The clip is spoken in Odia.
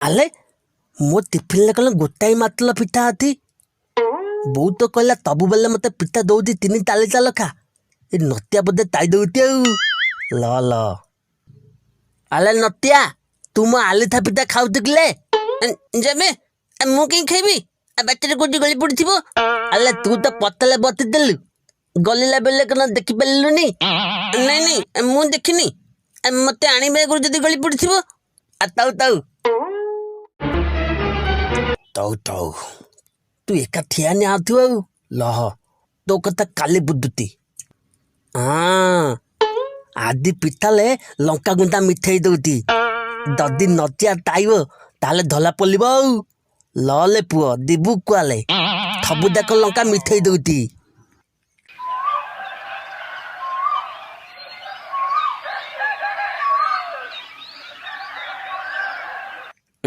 ଆଲେ ମୋ ଟିଫିନରେ କଲେ ଗୋଟାଏ ମାତ୍ର ପିଠା ଅଛି। ବୋଉ ତ କହିଲା ସବୁବେଳେ ମତେ ପିଠା ଦଉଛି 3 ଲେଖା। ଏ ନତିଆ ବୋଧେ ତାଇ ଦଉଛି ଆଉ। ଲ ଆଲେ ନତିଆ ତୁ ମୋ ଆଲିଥା ପିଠା ଖାଉଛୁ କିଲେ? ଯେମେ ମୁଁ କାହିଁ ଖାଇବି? ବାଟରେ କୋଉଠି ଗଳି ପଡିଥିବ। ଆଲେ ତୁ ତ ପତଲେ ବତିଦେଲୁ, ଗଲିଲା ବେଳେ କଣ ଦେଖିପାରିଲୁନି? ନାଇଁ ମୁଁ ଦେଖିନି। ମତେ ଆଣିବା ଆଗରୁ ଯଦି ଗଳି ପଡିଥିବ। ତାଉ ତୁ ଏକା ଠିଆ ନିଆଥିବ ଆଉ। ଲହ ତୋ କଥା କାଲି ବୁଦ୍ଧୁତି। ହଁ ଆଦି ପିଠାଲେ ଲଙ୍କା ଗୁଣ୍ଡା ମିଠେଇ ଦଉତି। ଯଦି ନଚିଆ ତାଇବ ତାହେଲେ ଧଲା ପଲିବ ଆଉ। ଲଲେ ପୁଅ ଦିବୁ କୁଆଲେ ସବୁ ଯାକ ଲଙ୍କା ମିଠେଇ ଦଉତି।